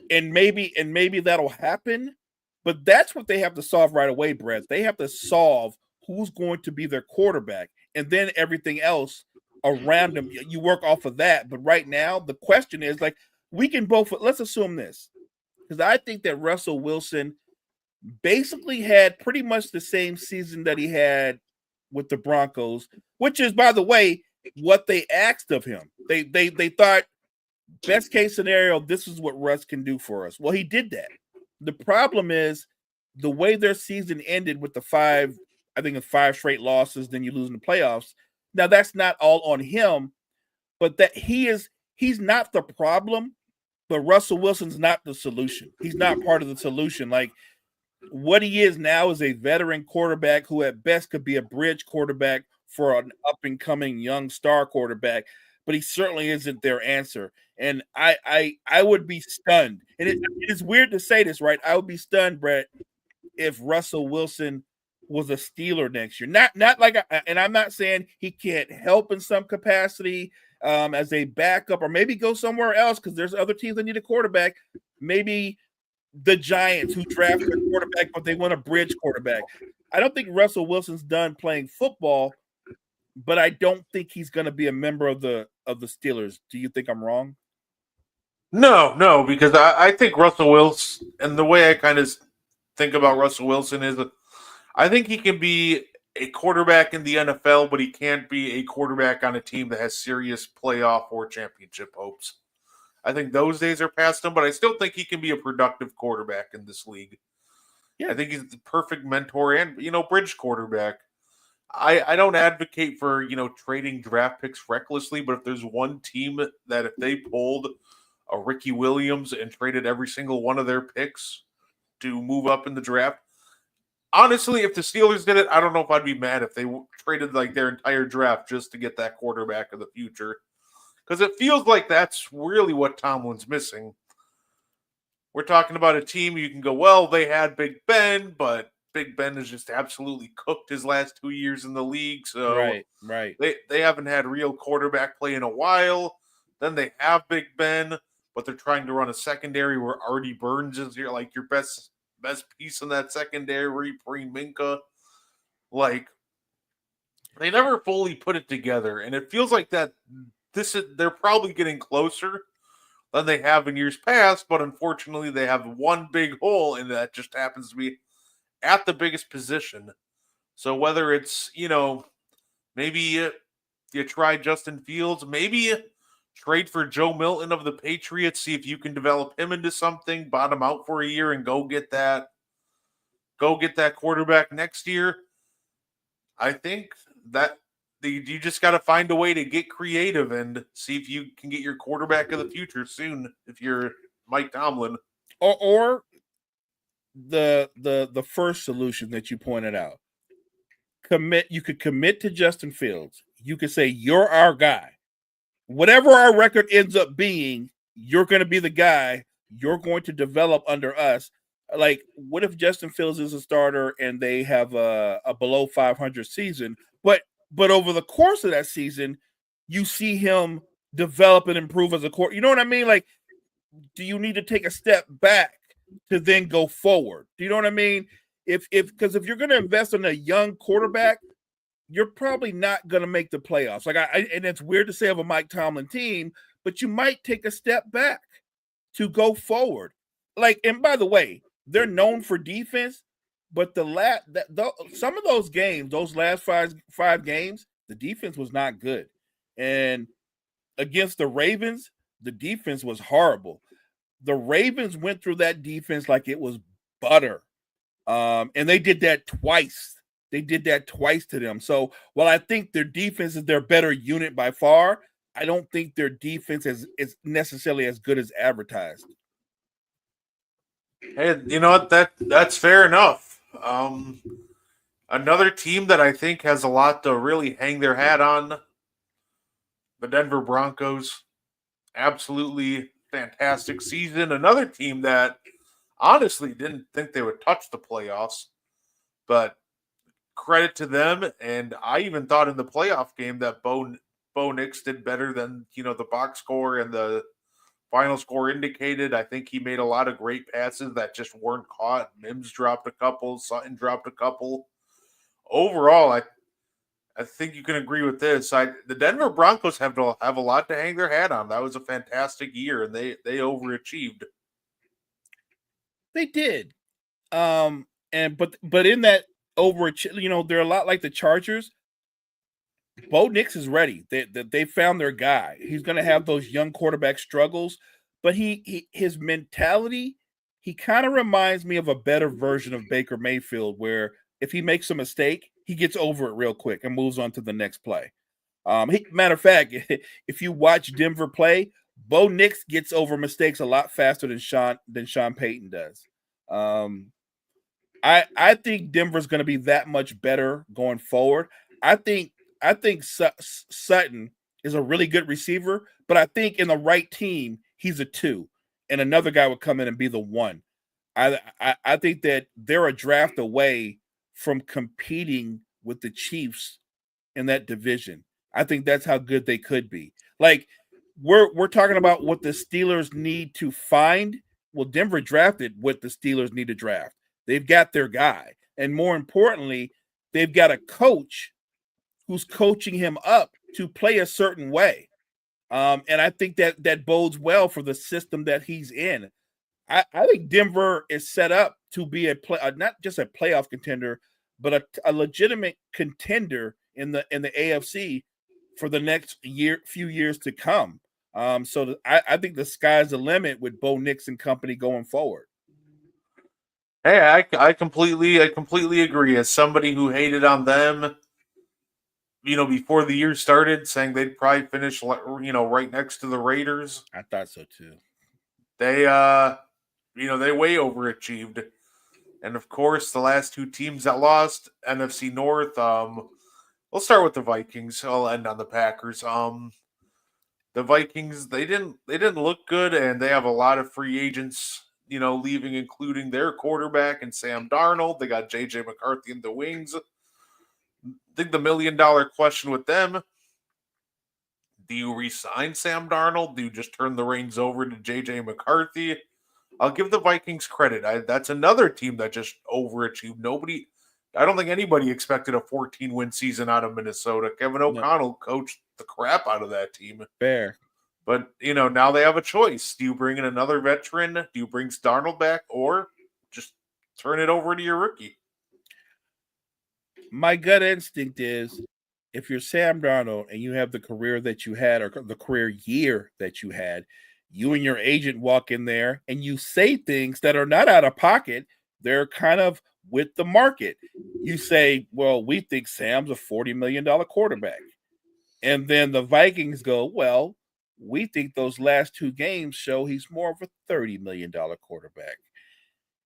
And maybe that'll happen. But that's what they have to solve right away, Brett. They have to solve who's going to be their quarterback. And then everything else around them, you work off of that. But right now, the question is, like, we can both, let's assume this, because I think that Russell Wilson basically had pretty much the same season that he had with the Broncos, which is, by the way, what they asked of him. They thought, best case scenario, this is what Russ can do for us. Well, he did that. The problem is the way their season ended with the 5 straight losses, then you lose in the playoffs. Now, that's not all on him, but that he's not the problem, but Russell Wilson's not the solution. He's not part of the solution. Like, what he is now is a veteran quarterback who at best could be a bridge quarterback for an up-and-coming young star quarterback, but he certainly isn't their answer. And I would be stunned. And it is weird to say this, right? I would be stunned, Brett, if Russell Wilson was a Steeler next year. Not like, and I'm not saying he can't help in some capacity as a backup, or maybe go somewhere else because there's other teams that need a quarterback. Maybe the Giants, who drafted a quarterback, but they want a bridge quarterback. I don't think Russell Wilson's done playing football, but I don't think he's going to be a member of the Steelers. Do you think I'm wrong? No, because I think Russell Wilson, and the way I kind of think about Russell Wilson is, I think he can be a quarterback in the NFL, but he can't be a quarterback on a team that has serious playoff or championship hopes. I think those days are past him, but I still think he can be a productive quarterback in this league. Yeah. I think he's the perfect mentor and, bridge quarterback. I don't advocate for, trading draft picks recklessly, but if there's one team that if they pulled a Ricky Williams and traded every single one of their picks to move up in the draft, honestly, if the Steelers did it, I don't know if I'd be mad if they traded like their entire draft just to get that quarterback of the future. Because it feels like that's really what Tomlin's missing. We're talking about a team you can go, well, they had Big Ben, but Big Ben has just absolutely cooked his last 2 years in the league. So right. They haven't had real quarterback play in a while. Then they have Big Ben, but they're trying to run a secondary where Artie Burns is your best piece in that secondary, pre-Minka. Like, they never fully put it together, and it feels like that they're probably getting closer than they have in years past, but unfortunately they have one big hole, and that just happens to be at the biggest position. So whether it's, maybe you try Justin Fields, maybe you trade for Joe Milton of the Patriots, see if you can develop him into something, bottom out for a year, and go get that quarterback next year. I think that you just got to find a way to get creative and see if you can get your quarterback of the future soon. If you're Mike Tomlin, or the first solution that you pointed out, you could commit to Justin Fields. You could say you're our guy. Whatever our record ends up being, you're going to be the guy. You're going to develop under us. Like, what if Justin Fields is a starter and they have a below 500 season, but over the course of that season, you see him develop and improve as a core. You know what I mean? Like, do you need to take a step back to then go forward? Do you know what I mean? Because if you're going to invest in a young quarterback, you're probably not going to make the playoffs. Like, and it's weird to say of a Mike Tomlin team, but you might take a step back to go forward. Like, and by the way, they're known for defense, but some of those games, those last five games, the defense was not good. And against the Ravens, the defense was horrible. The Ravens went through that defense like it was butter. And they did that twice. They did that twice to them. So while I think their defense is their better unit by far, I don't think their defense is necessarily as good as advertised. hey, you know what? That's fair enough. Another team that I think has a lot to really hang their hat on, the Denver Broncos. Absolutely fantastic season. Another team that honestly didn't think they would touch the playoffs, but credit to them. And I even thought in the playoff game that Bo Nix did better than the box score and the final score indicated. I think he made a lot of great passes that just weren't caught. Mims dropped a couple, Sutton dropped a couple. Overall, I think you can agree with this. The Denver Broncos have a lot to hang their hat on. That was a fantastic year, and they overachieved. They did, but in that they're a lot like the Chargers. Bo Nix is ready. They found their guy. He's going to have those young quarterback struggles, but his mentality, he kind of reminds me of a better version of Baker Mayfield, where if he makes a mistake, he gets over it real quick and moves on to the next play. Matter of fact, if you watch Denver play, Bo Nix gets over mistakes a lot faster than Sean Payton does. I think Denver's going to be that much better going forward. I think Sutton is a really good receiver, but I think in the right team, he's a 2, and another guy would come in and be the 1. I think that they're a draft away from competing with the Chiefs in that division. I think that's how good they could be. Like, we're talking about what the Steelers need to find. Well, Denver drafted what the Steelers need to draft. They've got their guy. And more importantly, they've got a coach who's coaching him up to play a certain way. And I think that bodes well for the system that he's in. I think Denver is set up to be not just a playoff contender, but a legitimate contender in the AFC for the next few years to come. So I think the sky's the limit with Bo Nix and company going forward. Hey, I completely agree. As somebody who hated on them, before the year started, saying they'd probably finish, right next to the Raiders. I thought so too. They, they way overachieved. And of course, the last 2 teams that lost, NFC North. We'll start with the Vikings. I'll end on the Packers. The Vikings, they didn't look good, and they have a lot of free agents, leaving, including their quarterback and Sam Darnold. They got JJ McCarthy in the wings. I think the $1 million question with them: do you re-sign Sam Darnold? Do you just turn the reins over to JJ McCarthy? I'll give the Vikings credit. That's another team that just overachieved. I don't think anybody expected a 14-win season out of Minnesota. Kevin O'Connell coached the crap out of that team. Fair. But, now they have a choice. Do you bring in another veteran? Do you bring Darnold back? Or just turn it over to your rookie? My gut instinct is, if you're Sam Darnold and you have the career that you had, or the career year that you had, you and your agent walk in there and you say things that are not out of pocket. They're kind of with the market. You say, well, we think Sam's a $40 million quarterback. And then the Vikings go, well, we think those last two games show he's more of a $30 million quarterback.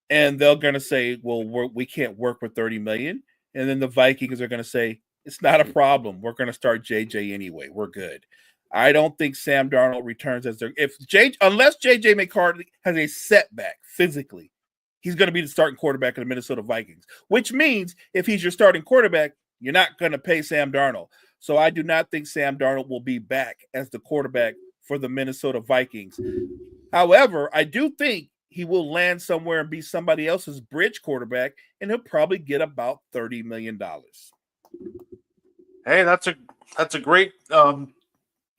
And they're going to say, well, we can't work with $30 million. And then the Vikings are going to say, it's not a problem. We're going to start JJ anyway. We're good. I don't think Sam Darnold returns unless JJ McCarthy has a setback physically. He's going to be the starting quarterback of the Minnesota Vikings, which means if he's your starting quarterback, you're not going to pay Sam Darnold. So I do not think Sam Darnold will be back as the quarterback for the Minnesota Vikings. However, I do think he will land somewhere and be somebody else's bridge quarterback, and he'll probably get about $30 million. Hey, that's a great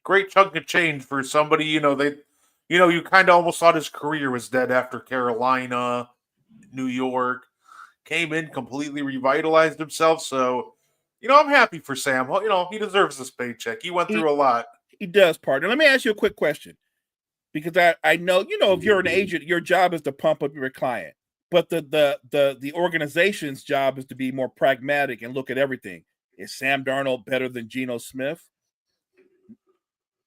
great chunk of change for somebody. You kind of almost thought his career was dead after Carolina, New York, came in, completely revitalized himself. So, I'm happy for Sam. He deserves this paycheck. He went through a lot. He does, partner. Let me ask you a quick question. Because I know, if you're an agent, your job is to pump up your client. But the organization's job is to be more pragmatic and look at everything. Is Sam Darnold better than Geno Smith?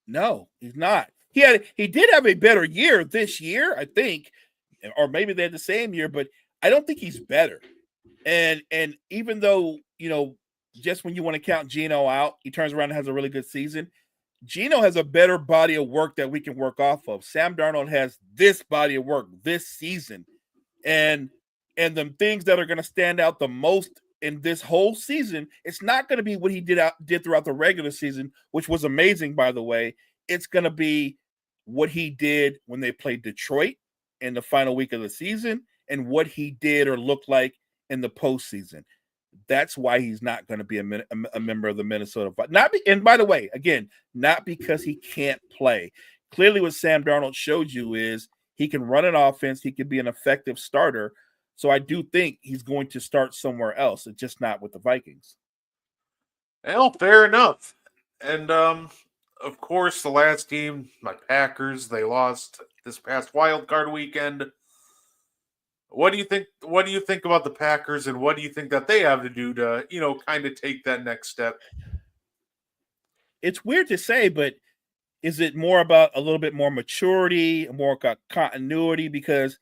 No, he's not. He did have a better year this year, I think, or maybe they had the same year, but I don't think he's better. And even though, just when you want to count Geno out, he turns around and has a really good season. Geno has a better body of work that we can work off of. Sam Darnold has this body of work this season. And the things that are going to stand out the most in this whole season, it's not going to be what he did throughout the regular season, which was amazing, by the way. It's going to be what he did when they played Detroit in the final week of the season and what he did or looked like in the postseason. That's why he's not going to be a member of the Minnesota. And by the way, again, not because he can't play. Clearly, what Sam Darnold showed you is he can run an offense. He can be an effective starter. So I do think he's going to start somewhere else, and just not with the Vikings. Well, fair enough. And of course, the last team, my Packers, they lost this past wild card weekend. What do you think? What do you think about the Packers, and what do you think that they have to do to, kind of take that next step? It's weird to say, but is it more about a little bit more maturity, more continuity? Because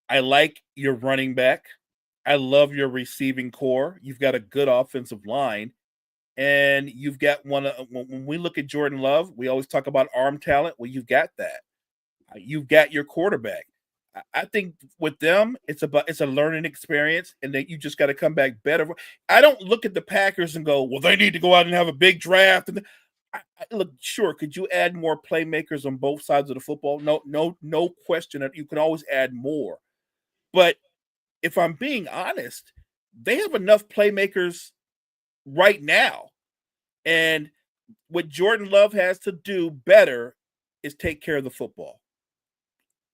I like your running back. I love your receiving core. You've got a good offensive line, and you've got when we look at Jordan Love, we always talk about arm talent. Well, you've got that. You've got your quarterback. I think with them, it's a learning experience, and that you just got to come back better. I don't look at the Packers and go, well, they need to go out and have a big draft. And look, sure, could you add more playmakers on both sides of the football? No question. You can always add more. But if I'm being honest, they have enough playmakers right now. And what Jordan Love has to do better is take care of the football.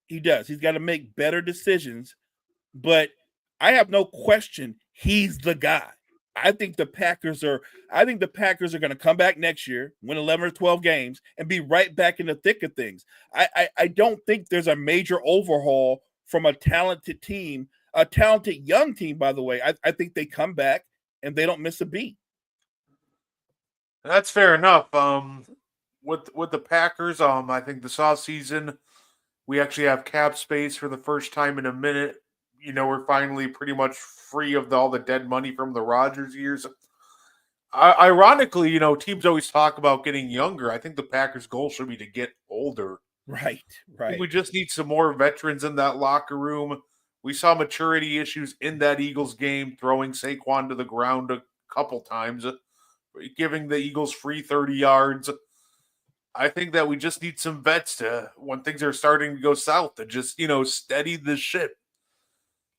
He does. He's got to make better decisions. But I have no question he's the guy. I think the Packers are going to come back next year, win 11 or 12 games, and be right back in the thick of things. I don't think there's a major overhaul from a talented team, a talented young team, by the way. I think they come back and they don't miss a beat. That's fair enough. With the Packers, I think this offseason we actually have cap space for the first time in a minute. We're finally pretty much free of all the dead money from the Rodgers years. Ironically, teams always talk about getting younger. I think the Packers' goal should be to get older. Right. We just need some more veterans in that locker room. We saw maturity issues in that Eagles game, throwing Saquon to the ground a couple times, giving the Eagles free 30 yards. I think that we just need some vets to, when things are starting to go south, to just, steady the ship.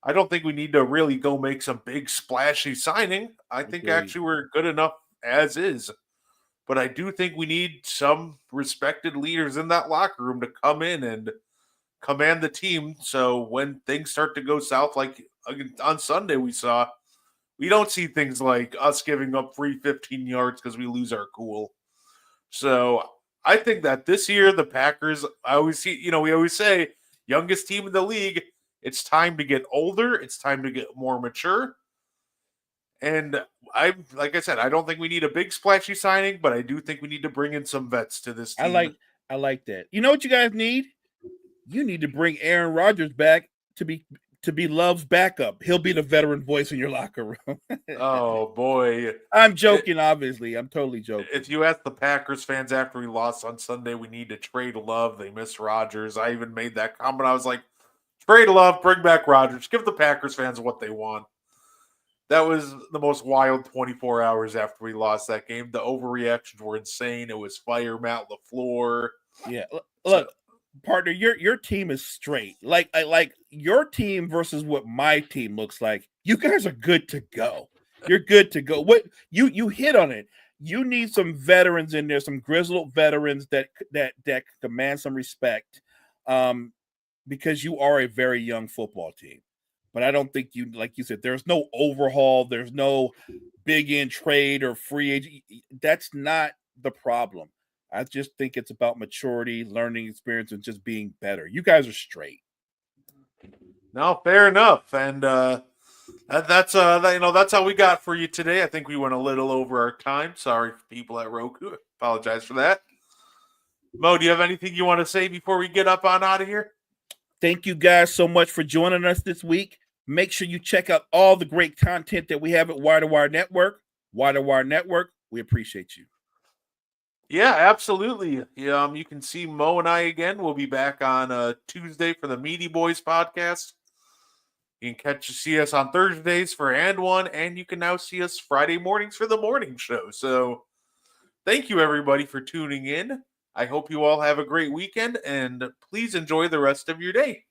I don't think we need to really go make some big splashy signing. I think actually we're good enough as is. But I do think we need some respected leaders in that locker room to come in and command the team. So when things start to go south, like on Sunday we saw, we don't see things like us giving up free 15 yards because we lose our cool. So I think that this year the Packers, we always say youngest team in the league. It's time to get older. It's time to get more mature. And like I said, I don't think we need a big splashy signing, but I do think we need to bring in some vets to this team. I like that. You know what you guys need? You need to bring Aaron Rodgers back to be Love's backup. He'll be the veteran voice in your locker room. Oh boy. I'm joking, obviously. I'm totally joking. If you ask the Packers fans after we lost on Sunday, we need to trade Love. They miss Rodgers. I even made that comment. I was like, trade Love, bring back Rodgers, give the Packers fans what they want. That was the most wild 24 hours after we lost that game. The overreactions were insane. It was fire Matt LaFleur. Yeah, look, partner, your team is straight. Like your team versus what my team looks like. You guys are good to go. You're good to go. What you hit on it. You need some veterans in there, some grizzled veterans that command some respect, because you are a very young football team. But I don't think you, like you said, there's no overhaul. There's no big in trade or free agent. That's not the problem. I just think it's about maturity, learning experience, and just being better. You guys are straight. No, fair enough. And that's how we got for you today. I think we went a little over our time. Sorry for people at Roku. Apologize for that. Mo, do you have anything you want to say before we get up on out of here? Thank you guys so much for joining us this week. Make sure you check out all the great content that we have at Wire to Wire Network. Wire to Wire Network, we appreciate you. Yeah, absolutely. You can see Mo and I again. We'll be back on Tuesday for the Meaty Boys podcast. You can see us on Thursdays for And One, and you can now see us Friday mornings for the morning show. So thank you, everybody, for tuning in. I hope you all have a great weekend, and please enjoy the rest of your day.